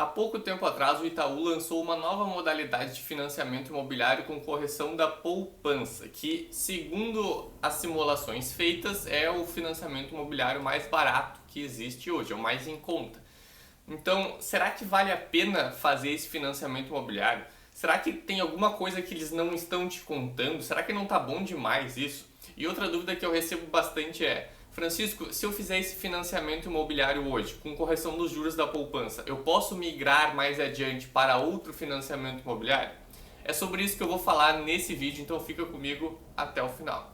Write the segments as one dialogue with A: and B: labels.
A: Há pouco tempo atrás, o Itaú lançou uma nova modalidade de financiamento imobiliário com correção da poupança, que, segundo as simulações feitas, é o financiamento imobiliário mais barato que existe hoje, é o mais em conta. Então, será que vale a pena fazer esse financiamento imobiliário? Será que tem alguma coisa que eles não estão te contando? Será que não está bom demais isso? E outra dúvida que eu recebo bastante é: Francisco, se eu fizer esse financiamento imobiliário hoje, com correção dos juros da poupança, eu posso migrar mais adiante para outro financiamento imobiliário? É sobre isso que eu vou falar nesse vídeo, então fica comigo até o final.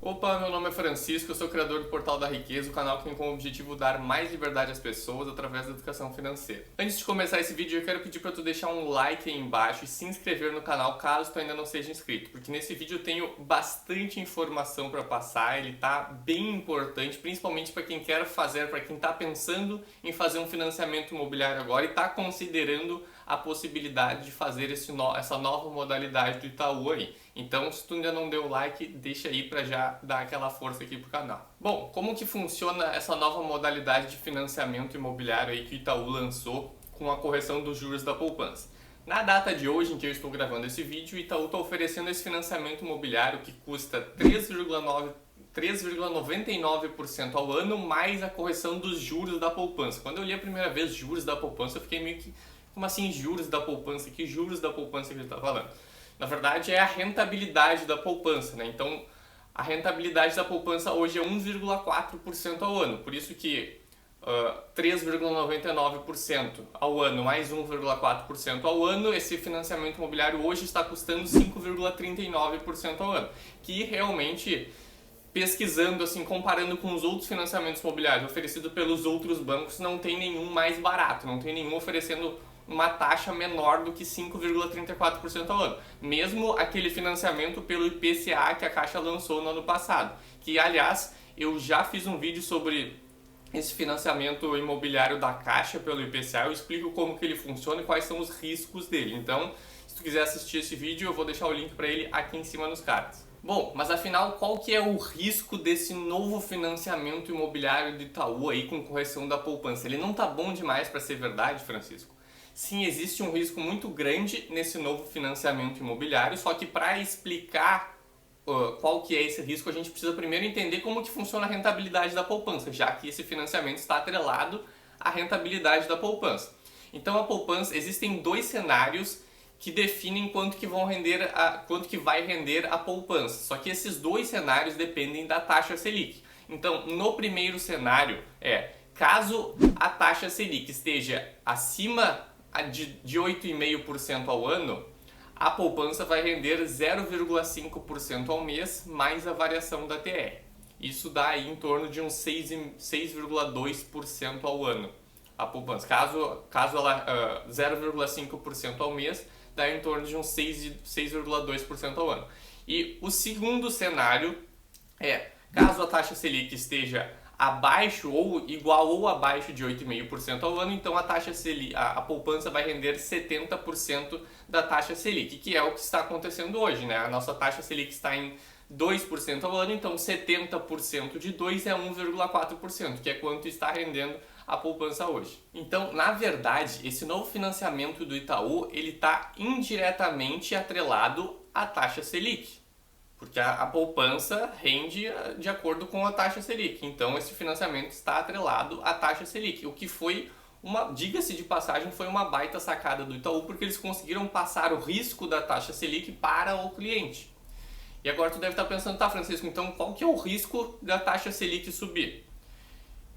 A: Opa, meu nome é Francisco, eu sou criador do Portal da Riqueza, o canal que tem como objetivo dar mais liberdade às pessoas através da educação financeira. Antes de começar esse vídeo, eu quero pedir para tu deixar um like aí embaixo e se inscrever no canal caso tu ainda não seja inscrito, porque nesse vídeo eu tenho bastante informação para passar, ele tá bem importante, principalmente para quem quer fazer, para quem está pensando em fazer um financiamento imobiliário agora e está considerando a possibilidade de fazer essa nova modalidade do Itaú aí. Então, se tu ainda não deu like, deixa aí para já dar aquela força aqui pro canal. Bom, como que funciona essa nova modalidade de financiamento imobiliário aí que o Itaú lançou com a correção dos juros da poupança? Na data de hoje em que eu estou gravando esse vídeo, o Itaú está oferecendo esse financiamento imobiliário que custa 3,99% ao ano, mais a correção dos juros da poupança. Quando eu li a primeira vez juros da poupança, eu fiquei meio que, como assim juros da poupança? Que juros da poupança que ele está falando? Na verdade, é a rentabilidade da poupança, né? Então, a rentabilidade da poupança hoje é 1,4% ao ano. Por isso que 3,99% ao ano mais 1,4% ao ano, esse financiamento imobiliário hoje está custando 5,39% ao ano. Que realmente, pesquisando, assim, comparando com os outros financiamentos imobiliários oferecidos pelos outros bancos, não tem nenhum mais barato, não tem nenhum oferecendo uma taxa menor do que 5,34% ao ano. Mesmo aquele financiamento pelo IPCA que a Caixa lançou no ano passado. Que, aliás, eu já fiz um vídeo sobre esse financiamento imobiliário da Caixa pelo IPCA. Eu explico como que ele funciona e quais são os riscos dele. Então, se tu quiser assistir esse vídeo, eu vou deixar o link para ele aqui em cima nos cards. Bom, mas afinal, qual que é o risco desse novo financiamento imobiliário do Itaú aí com correção da poupança? Ele não tá bom demais para ser verdade, Francisco? Sim, existe um risco muito grande nesse novo financiamento imobiliário, só que para explicar qual que é esse risco, a gente precisa primeiro entender como que funciona a rentabilidade da poupança, já que esse financiamento está atrelado à rentabilidade da poupança. Então, a poupança, existem dois cenários que definem quanto que vai render a poupança. Só que esses dois cenários dependem da taxa Selic. Então, no primeiro cenário caso a taxa Selic esteja acima de 8,5% ao ano, a poupança vai render 0,5% ao mês mais a variação da TR. Isso dá aí em torno de uns 6,2% ao ano a poupança. Caso ela 0,5% ao mês, dá em torno de uns 6,2% ao ano. E o segundo cenário caso a taxa Selic esteja abaixo ou igual ou abaixo de 8,5% ao ano, então a taxa Selic, a poupança vai render 70% da taxa Selic, que é o que está acontecendo hoje, né? A nossa taxa Selic está em 2% ao ano, então 70% de 2 é 1,4%, que é quanto está rendendo a poupança hoje. Então, na verdade, esse novo financiamento do Itaú, ele está indiretamente atrelado à taxa Selic. Porque a poupança rende de acordo com a taxa Selic. Então, esse financiamento está atrelado à taxa Selic. O que foi diga-se de passagem, foi uma baita sacada do Itaú, porque eles conseguiram passar o risco da taxa Selic para o cliente. E agora tu deve estar pensando, tá, Francisco, então qual que é o risco da taxa Selic subir?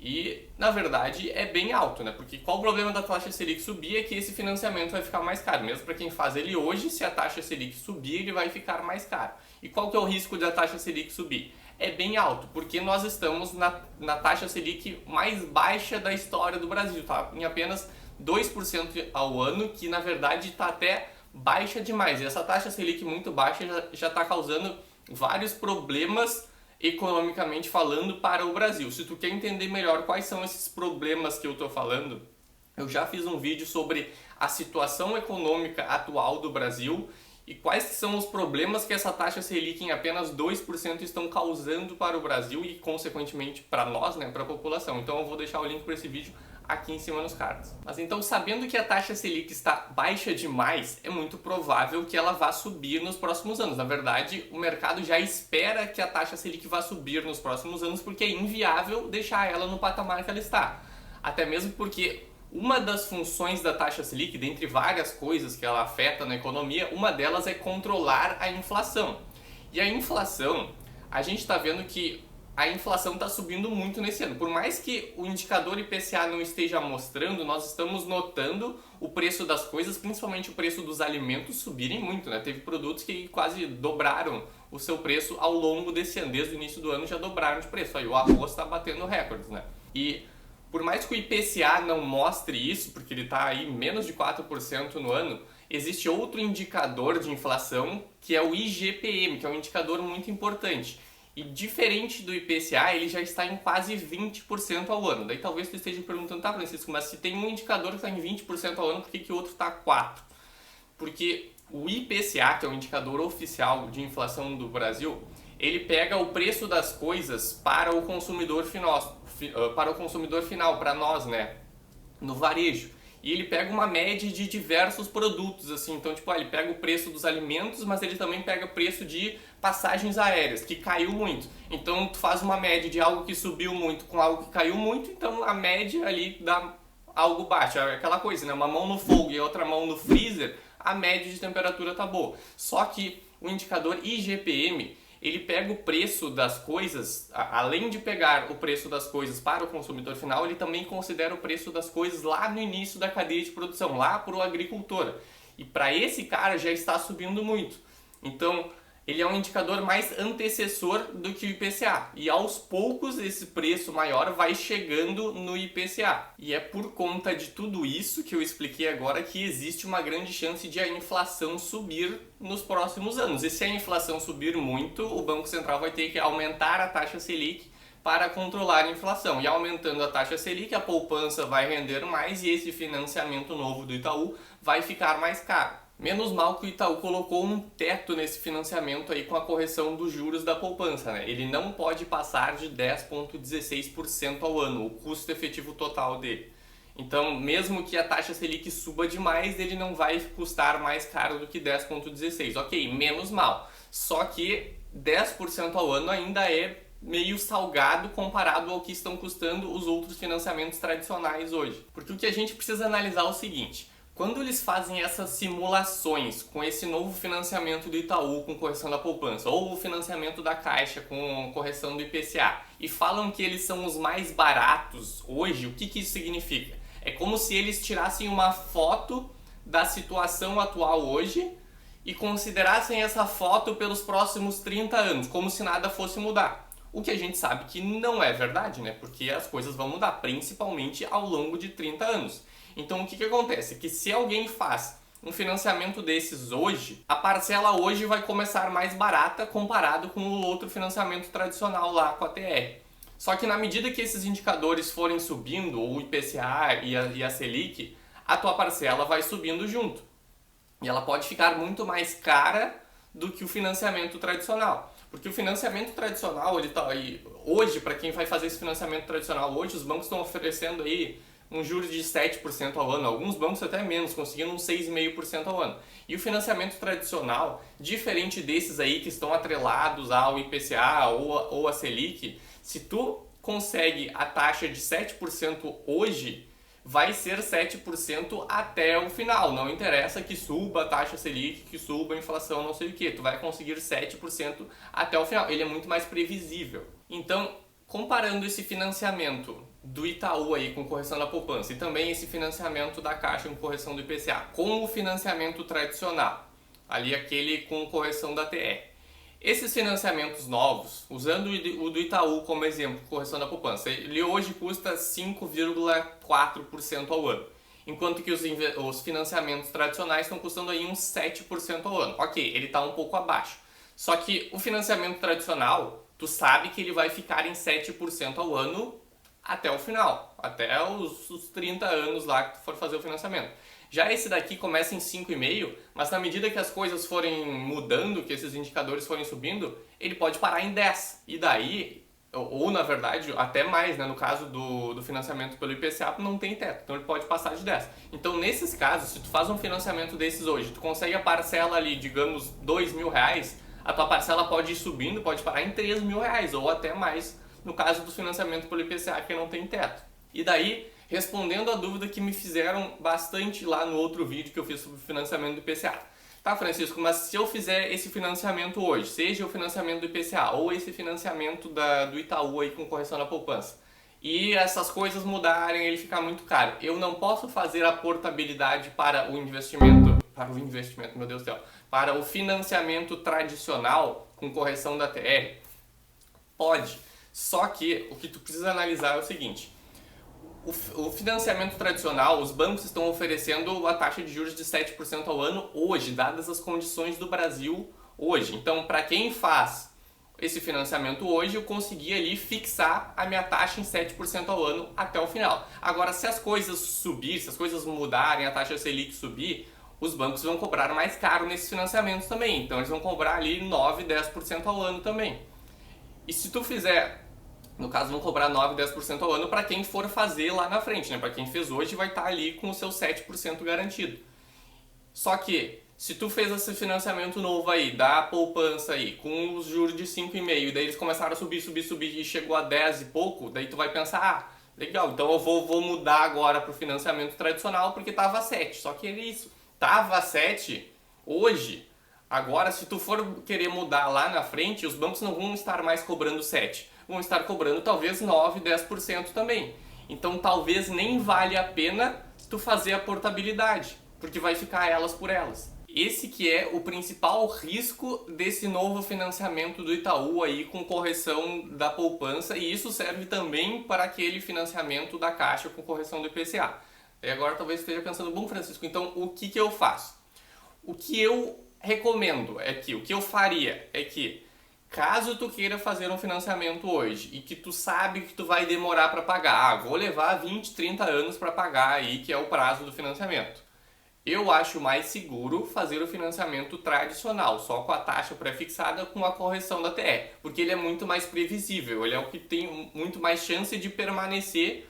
A: E, na verdade, é bem alto, né? Porque qual o problema da taxa Selic subir é que esse financiamento vai ficar mais caro. Mesmo para quem faz ele hoje, se a taxa Selic subir, ele vai ficar mais caro. E qual que é o risco da taxa Selic subir? É bem alto, porque nós estamos na taxa Selic mais baixa da história do Brasil, tá? Em apenas 2% ao ano, que na verdade está até baixa demais. E essa taxa Selic muito baixa já está causando vários problemas economicamente falando para o Brasil. Se tu quer entender melhor quais são esses problemas que eu estou falando, eu já fiz um vídeo sobre a situação econômica atual do Brasil e quais são os problemas que essa taxa Selic em apenas 2% estão causando para o Brasil e, consequentemente, para nós, né, para a população. Então eu vou deixar o link para esse vídeo aqui em cima nos cards. Mas então, sabendo que a taxa Selic está baixa demais, é muito provável que ela vá subir nos próximos anos. Na verdade, o mercado já espera que a taxa Selic vá subir nos próximos anos porque é inviável deixar ela no patamar que ela está. Até mesmo porque uma das funções da taxa Selic, dentre várias coisas que ela afeta na economia, uma delas é controlar a inflação. E a inflação, a gente está vendo que a inflação está subindo muito nesse ano. Por mais que o indicador IPCA não esteja mostrando, nós estamos notando o preço das coisas, principalmente o preço dos alimentos, subirem muito, né? Teve produtos que quase dobraram o seu preço ao longo desse ano. Desde o início do ano já dobraram de preço. Aí o arroz está batendo recordes, né? E por mais que o IPCA não mostre isso, porque ele está aí menos de 4% no ano, existe outro indicador de inflação que é o IGPM, que é um indicador muito importante. E diferente do IPCA, ele já está em quase 20% ao ano. Daí talvez você esteja perguntando, tá, Francisco, mas se tem um indicador que está em 20% ao ano, por que o outro está 4%? Porque o IPCA, que é o indicador oficial de inflação do Brasil, ele pega o preço das coisas para o consumidor final, para nós, né, no varejo. E ele pega uma média de diversos produtos, assim, então tipo, ele pega o preço dos alimentos, mas ele também pega o preço de passagens aéreas, que caiu muito. Então tu faz uma média de algo que subiu muito com algo que caiu muito, então a média ali dá algo baixo. É aquela coisa, né, uma mão no fogo e a outra mão no freezer, a média de temperatura tá boa. Só que o indicador IGPM, ele pega o preço das coisas, além de pegar o preço das coisas para o consumidor final, ele também considera o preço das coisas lá no início da cadeia de produção, lá para o agricultor. E para esse cara já está subindo muito. Então, ele é um indicador mais antecessor do que o IPCA. E aos poucos esse preço maior vai chegando no IPCA. E é por conta de tudo isso que eu expliquei agora que existe uma grande chance de a inflação subir nos próximos anos. E se a inflação subir muito, o Banco Central vai ter que aumentar a taxa Selic para controlar a inflação. E aumentando a taxa Selic, a poupança vai render mais e esse financiamento novo do Itaú vai ficar mais caro. Menos mal que o Itaú colocou um teto nesse financiamento aí com a correção dos juros da poupança, né? Ele não pode passar de 10,16% ao ano, o custo efetivo total dele. Então, mesmo que a taxa Selic suba demais, ele não vai custar mais caro do que 10,16%. Ok, menos mal. Só que 10% ao ano ainda é meio salgado comparado ao que estão custando os outros financiamentos tradicionais hoje. Porque o que a gente precisa analisar é o seguinte: quando eles fazem essas simulações com esse novo financiamento do Itaú com correção da poupança, ou o financiamento da Caixa com correção do IPCA, e falam que eles são os mais baratos hoje, o que isso significa? É como se eles tirassem uma foto da situação atual hoje e considerassem essa foto pelos próximos 30 anos, como se nada fosse mudar. O que a gente sabe que não é verdade, né? Porque as coisas vão mudar, principalmente ao longo de 30 anos. Então o que acontece? Que se alguém faz um financiamento desses hoje, a parcela hoje vai começar mais barata comparado com o outro financiamento tradicional lá com a TR. Só que na medida que esses indicadores forem subindo, o IPCA e a Selic, a tua parcela vai subindo junto. E ela pode ficar muito mais cara do que o financiamento tradicional. Porque o financiamento tradicional, ele tá aí, hoje, para quem vai fazer esse financiamento tradicional hoje, os bancos estão oferecendo aí um juros de 7% ao ano, alguns bancos até menos, conseguindo uns 6,5% ao ano. E o financiamento tradicional, diferente desses aí que estão atrelados ao IPCA ou a Selic, se tu consegue a taxa de 7% hoje, vai ser 7% até o final. Não interessa que suba a taxa Selic, que suba a inflação, não sei o que. Tu vai conseguir 7% até o final. Ele é muito mais previsível. Então, comparando esse financiamento do Itaú aí com correção da poupança e também esse financiamento da Caixa com correção do IPCA com o financiamento tradicional, ali aquele com correção da TR. Esses financiamentos novos, usando o do Itaú como exemplo, correção da poupança, ele hoje custa 5,4% ao ano, enquanto que os financiamentos tradicionais estão custando aí uns 7% ao ano. Ok, ele está um pouco abaixo. Só que o financiamento tradicional, tu sabe que ele vai ficar em 7% ao ano até o final, até os 30 anos lá que tu for fazer o financiamento. Já esse daqui começa em 5,5, mas na medida que as coisas forem mudando, que esses indicadores forem subindo, ele pode parar em 10. E daí, ou na verdade, até mais, né? No caso do financiamento pelo IPCA, não tem teto, então ele pode passar de 10. Então, nesses casos, se tu faz um financiamento desses hoje, tu consegue a parcela ali, digamos, R$ 2.000, a tua parcela pode ir subindo, pode parar em R$ 3.000, ou até mais, no caso do financiamento pelo IPCA, que não tem teto. E daí, respondendo a dúvida que me fizeram bastante lá no outro vídeo que eu fiz sobre o financiamento do IPCA. Tá, Francisco, mas se eu fizer esse financiamento hoje, seja o financiamento do IPCA ou esse financiamento do Itaú aí com correção na poupança, e essas coisas mudarem, ele ficar muito caro, eu não posso fazer a portabilidade para o investimento, meu Deus do céu, para o financiamento tradicional com correção da TR? Pode, só que o que tu precisa analisar é o seguinte: o financiamento tradicional, os bancos estão oferecendo a taxa de juros de 7% ao ano hoje, dadas as condições do Brasil hoje. Então, para quem faz esse financiamento hoje, eu consegui ali fixar a minha taxa em 7% ao ano até o final. Agora, se as coisas subirem, se as coisas mudarem, a taxa Selic subir, os bancos vão cobrar mais caro nesses financiamentos também. Então, eles vão cobrar ali 9, 10% ao ano também. E se tu fizer, no caso, vão cobrar 9, 10% ao ano para quem for fazer lá na frente, né? Para quem fez hoje vai estar ali com o seu 7% garantido. Só que, se tu fez esse financiamento novo aí, da poupança aí, com os juros de 5,5, daí eles começaram a subir e chegou a 10 e pouco, daí tu vai pensar, ah, legal, então eu vou mudar agora para o financiamento tradicional porque tava 7. Só que é isso, tava 7 hoje. Agora, se tu for querer mudar lá na frente, os bancos não vão estar mais cobrando 7, vão estar cobrando talvez 9, 10% também. Então, talvez nem vale a pena tu fazer a portabilidade, porque vai ficar elas por elas. Esse que é o principal risco desse novo financiamento do Itaú aí com correção da poupança, e isso serve também para aquele financiamento da Caixa com correção do IPCA. E agora talvez esteja pensando, bom, Francisco, então o que eu faço? O que eu recomendo é que, o que eu faria é que, caso tu queira fazer um financiamento hoje e que tu sabe que tu vai demorar para pagar, vou levar 20, 30 anos para pagar aí, que é o prazo do financiamento. Eu acho mais seguro fazer o financiamento tradicional, só com a taxa pré-fixada com a correção da TR, porque ele é muito mais previsível, ele é o que tem muito mais chance de permanecer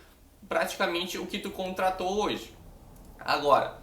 A: praticamente o que tu contratou hoje. Agora,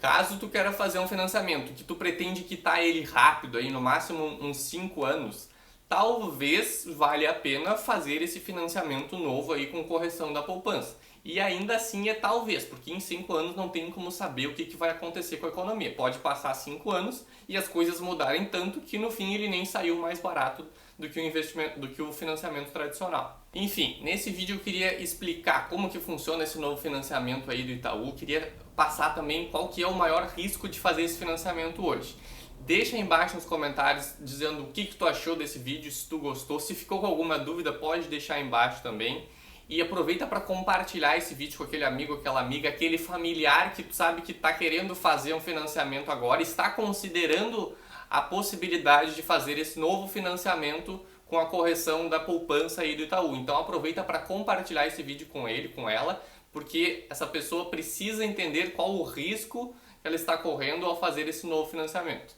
A: caso tu queira fazer um financiamento que tu pretende quitar ele rápido, aí no máximo uns 5 anos, talvez valha a pena fazer esse financiamento novo aí com correção da poupança. E ainda assim é talvez, porque em 5 anos não tem como saber o que vai acontecer com a economia. Pode passar 5 anos e as coisas mudarem tanto que no fim ele nem saiu mais barato do que o investimento, do que o financiamento tradicional. Enfim, nesse vídeo eu queria explicar como que funciona esse novo financiamento aí do Itaú, queria passar também qual que é o maior risco de fazer esse financiamento hoje. Deixa aí embaixo nos comentários dizendo o que tu achou desse vídeo, se tu gostou, se ficou com alguma dúvida pode deixar aí embaixo também. E aproveita para compartilhar esse vídeo com aquele amigo, aquela amiga, aquele familiar que tu sabe que está querendo fazer um financiamento agora, está considerando a possibilidade de fazer esse novo financiamento com a correção da poupança aí do Itaú. Então aproveita para compartilhar esse vídeo com ele, com ela, porque essa pessoa precisa entender qual o risco que ela está correndo ao fazer esse novo financiamento.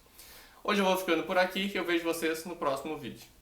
A: Hoje eu vou ficando por aqui e eu vejo vocês no próximo vídeo.